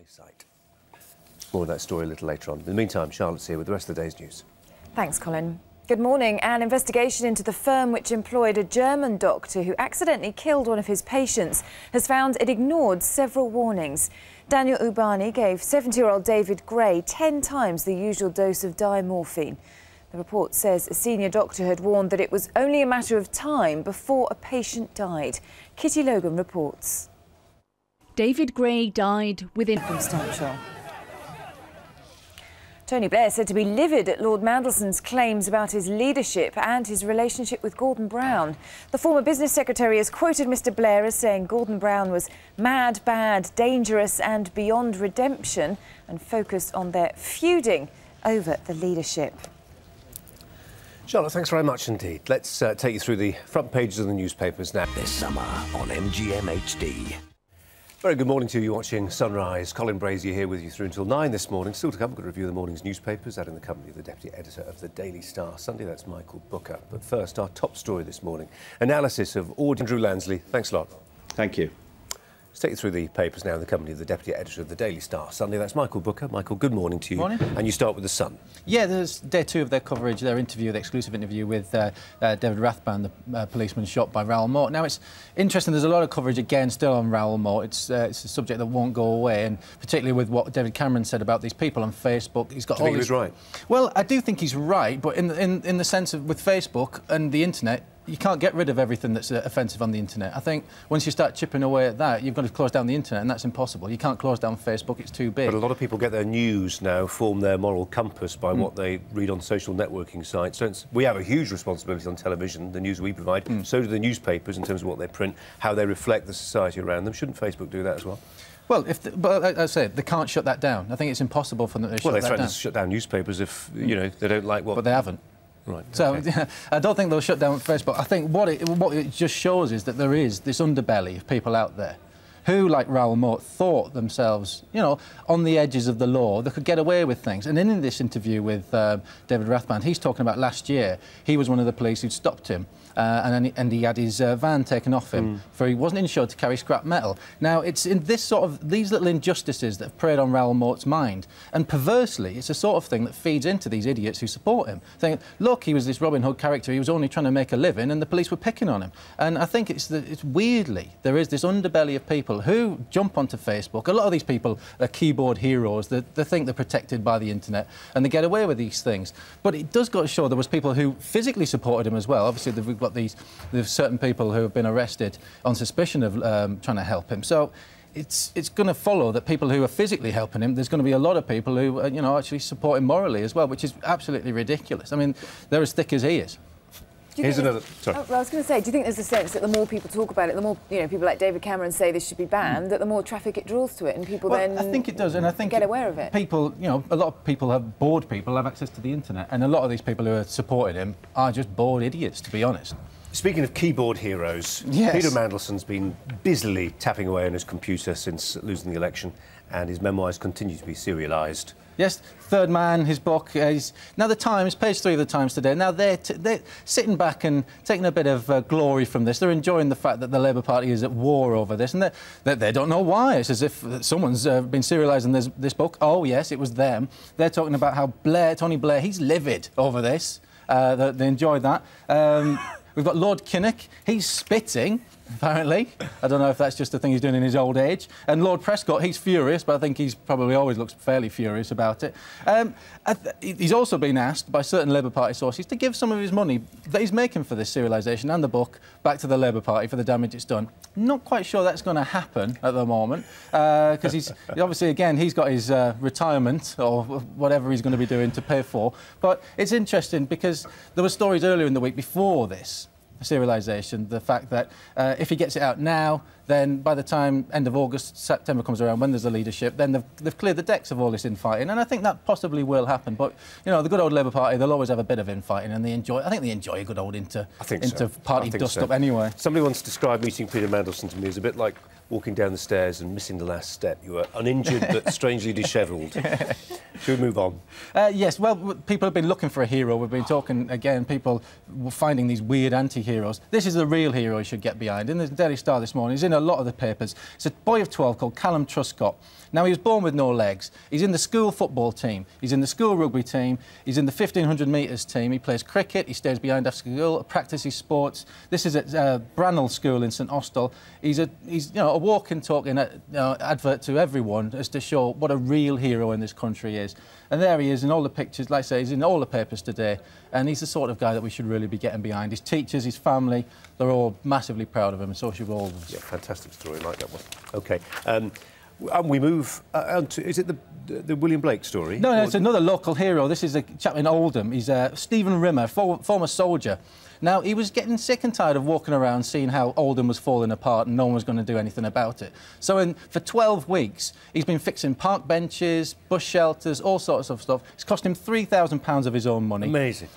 site. More of that story a little later on. In the meantime, Charlotte's here with the rest of the day's news. Thanks, Colin. Good morning. An investigation into the firm which employed a German doctor who accidentally killed one of his patients has found it ignored several warnings. Daniel Ubani gave 70-year-old David Gray 10 times the usual dose of diamorphine. The report says a senior doctor had warned that it was only a matter of time before a patient died. Kitty Logan reports. David Gray died within circumstantial. Tony Blair said to be livid at Lord Mandelson's claims about his leadership and his relationship with Gordon Brown. The former business secretary has quoted Mr Blair as saying Gordon Brown was mad, bad, dangerous and beyond redemption, and focused on their feuding over the leadership. Charlotte, thanks very much indeed. Let's take you through the front pages of the newspapers now. This summer on MGM HD. Very good morning to you watching Sunrise. Colin Brazier here with you through until 9 this morning. Still to come, we're going to review the morning's newspapers, that in the company of the Deputy Editor of the Daily Star Sunday. That's Michael Booker. But first, our top story this morning. Analysis of Andrew Lansley. Thanks a lot. Thank you. Let's take you through the papers now in the company of the Deputy Editor of the Daily Star Sunday. That's Michael Booker. Michael, good morning to you. Morning. And you start with The Sun. Yeah, there's day 2 of their coverage, their interview, the exclusive interview with David Rathband, the policeman shot by Raoul Moat. Now, it's interesting, there's a lot of coverage, again, still on Raoul Moat. It's a subject that won't go away, and particularly with what David Cameron said about these people on Facebook. He's got Do you think he was right? Well, I do think he's right, but in the sense of with Facebook and the internet, you can't get rid of everything that's offensive on the internet. I think once you start chipping away at that, you've got to close down the internet, and that's impossible. You can't close down Facebook, it's too big. But a lot of people get their news now, form their moral compass by what they read on social networking sites. So we have a huge responsibility on television, the news we provide. So do the newspapers in terms of what they print, how they reflect the society around them. Shouldn't Facebook do that as well? Well, but like I say, they can't shut that down. I think it's impossible for them to shut that down. Well, they threaten to shut down newspapers if, you know, they don't like what... But they haven't. Right. So okay. I don't think they'll shut down Facebook. I think what it just shows is that there is this underbelly of people out there who, like Raoul Moat, thought themselves, you know, on the edges of the law. They could get away with things. And in this interview with David Rathband, he's talking about last year. He was one of the police who'd stopped him, and he had his van taken off him for he wasn't insured to carry scrap metal. Now, it's in this sort of these little injustices that have preyed on Raoul Moat's mind, and perversely, it's a sort of thing that feeds into these idiots who support him, saying, look, he was this Robin Hood character. He was only trying to make a living, and the police were picking on him. And I think it's weirdly there is this underbelly of people who jump onto Facebook. A lot of these people are keyboard heroes. They think they're protected by the internet, and they get away with these things. But it does go to show there was people who physically supported him as well. Obviously, we've got there's certain people who have been arrested on suspicion of trying to help him. So it's going to follow that people who are physically helping him, there's going to be a lot of people who, you know, actually support him morally as well, which is absolutely ridiculous. I mean, they're as thick as he is. Here's another... Sorry. Oh, well, I was going to say, do you think there's a sense that the more people talk about it, the more, you know, people like David Cameron say this should be banned, that the more traffic it draws to it, and people then... I think it does, and I think... get aware of it. People, you know, a lot of people bored people have access to the internet, and a lot of these people who are supporting him are just bored idiots, to be honest. Speaking of keyboard heroes, yes. Peter Mandelson's been busily tapping away on his computer since losing the election, and his memoirs continue to be serialised. Yes, Third Man, his book. Now, the Times, page 3 of the Times today, now they're sitting back and taking a bit of glory from this. They're enjoying the fact that the Labour Party is at war over this, and they don't know why. It's as if someone's been serialising this book. Oh, yes, it was them. They're talking about how Tony Blair, he's livid over this. They enjoyed that. We've got Lord Kinnock. He's spitting, apparently. I don't know if that's just a thing he's doing in his old age. And Lord Prescott, he's furious, but I think he's probably always looks fairly furious about it. He's also been asked by certain Labour Party sources to give some of his money that he's making for this serialisation and the book back to the Labour Party for the damage it's done. Not quite sure that's going to happen at the moment, because he's obviously, again, he's got his retirement or whatever he's going to be doing to pay for. But it's interesting because there were stories earlier in the week before this serialisation, the fact that if he gets it out now, then by the time end of August, September comes around, when there's a leadership, then they've cleared the decks of all this infighting, and I think that possibly will happen. But, you know, the good old Labour Party, they'll always have a bit of infighting, and I think they enjoy a good old inter-party dust-up anyway. Somebody once described meeting Peter Mandelson to me as a bit like walking down the stairs and missing the last step. You were uninjured but strangely dishevelled. Should we move on? Yes, well, people have been looking for a hero. We've been talking, again, people were finding these weird anti-heroes. This is the real hero you should get behind. In the Daily Star this morning, he's in a lot of the papers. It's a boy of 12 called Callum Truscott. Now, he was born with no legs. He's in the school football team. He's in the school rugby team. He's in the 1,500 metres team. He plays cricket. He stays behind after school, practices sports. This is at Brannell School in St Austell. He's a walking, talking advert to everyone as to show what a real hero in this country is. And there he is in all the pictures. Like I say, he's in all the papers today. And he's the sort of guy that we should really be getting behind. His teachers, his family, they're all massively proud of him, and so should all of us. Yeah, fantastic story, like that one. OK. We move on to, is it the William Blake story? No, it's another local hero. This is a chap in Oldham. He's Stephen Rimmer, former soldier. Now, he was getting sick and tired of walking around seeing how Oldham was falling apart and no one was going to do anything about it. So for 12 weeks, he's been fixing park benches, bus shelters, all sorts of stuff. It's cost him £3,000 of his own money. Amazing.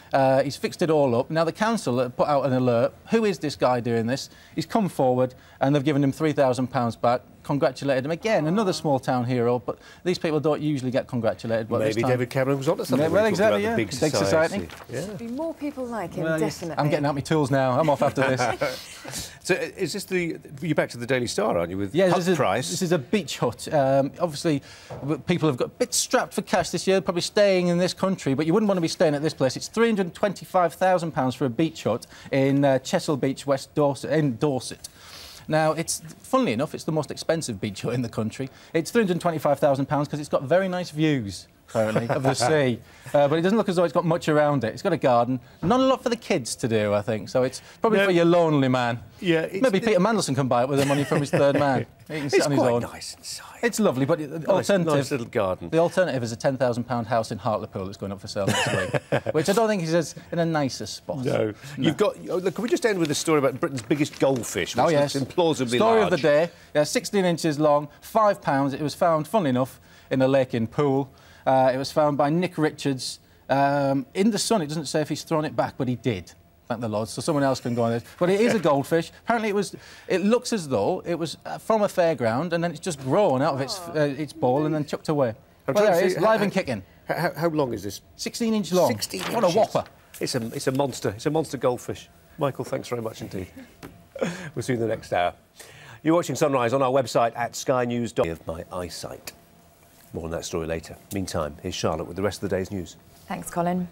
He's fixed it all up. Now, the council put out an alert. Who is this guy doing this? He's come forward and they've given him £3,000 back. Congratulated him again. Another small town hero, but these people don't usually get congratulated. But maybe David Cameron was onto something. Well, exactly, yeah. Big society. Yeah. There'll be more people like him, well, definitely. I'm getting out my tools now. I'm off after this. So, is this you're back to the Daily Star, aren't you? With hut price. This is a beach hut. Obviously, people have got a bit strapped for cash this year, probably staying in this country, but you wouldn't want to be staying at this place. It's £325,000 for a beach hut in Chesil Beach, West Dorset, in Dorset. Now, funnily enough, it's the most expensive beach hut in the country. It's £325,000 because it's got very nice views, apparently, of the sea. But it doesn't look as though it's got much around it. It's got a garden. Not a lot for the kids to do, I think. So it's probably for your lonely man. Yeah. Maybe Peter Mandelson can buy it with the money from his third man. He can sit on his own. It's quite nice inside. It's lovely, but the alternative... Nice little garden. The alternative is a £10,000 house in Hartlepool that's going up for sale next week, which I don't think is in a nicer spot. No. You've got... Look, can we just end with a story about Britain's biggest goldfish, which looks implausibly Story large. of the day. Yeah, 16 inches long, £5. It was found, funnily enough, in a lake in Poole. It was found by Nick Richards. In the sun, it doesn't say if he's thrown it back, but he did. Thank the Lord, so someone else can go on this. But it is a goldfish. Apparently, it looks as though it was from a fairground, and then it's just grown out of its ball and then chucked away. Well, there it is, live and kicking. How long is this? 16 inch long. 16 inches. What a whopper! It's a monster. It's a monster goldfish. Michael, thanks very much indeed. We'll see you in the next hour. You're watching Sunrise on our website at skynews.com. Of my eyesight. More on that story later. Meantime, here's Charlotte with the rest of the day's news. Thanks, Colin.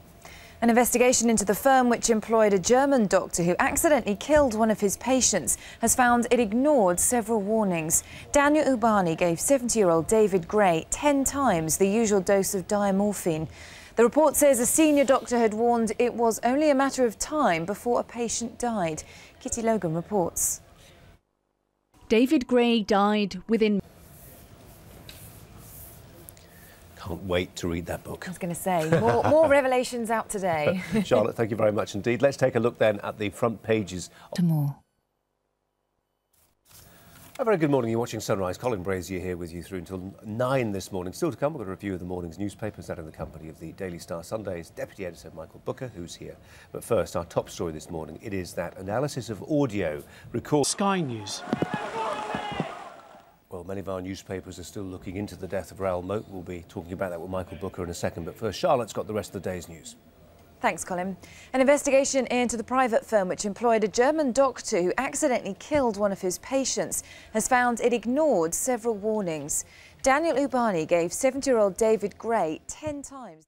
An investigation into the firm which employed a German doctor who accidentally killed one of his patients has found it ignored several warnings. Daniel Ubani gave 70-year-old David Gray 10 times the usual dose of diamorphine. The report says a senior doctor had warned it was only a matter of time before a patient died. Kitty Logan reports. David Gray died within... Can't wait to read that book. I was going to say, more revelations out today. Charlotte, thank you very much indeed. Let's take a look then at the front pages. To more. A very good morning. You're watching Sunrise. Colin Brazier here with you through until 9 this morning. Still to come, we've got a review of the morning's newspapers, that in the company of the Daily Star Sunday's Deputy Editor Michael Booker, who's here. But first, our top story this morning, it is that analysis of audio records... Sky News. Well, many of our newspapers are still looking into the death of Raoul Moat. We'll be talking about that with Michael Booker in a second. But first, Charlotte's got the rest of the day's news. Thanks, Colin. An investigation into the private firm which employed a German doctor who accidentally killed one of his patients has found it ignored several warnings. Daniel Ubani gave 70-year-old David Gray 10 times...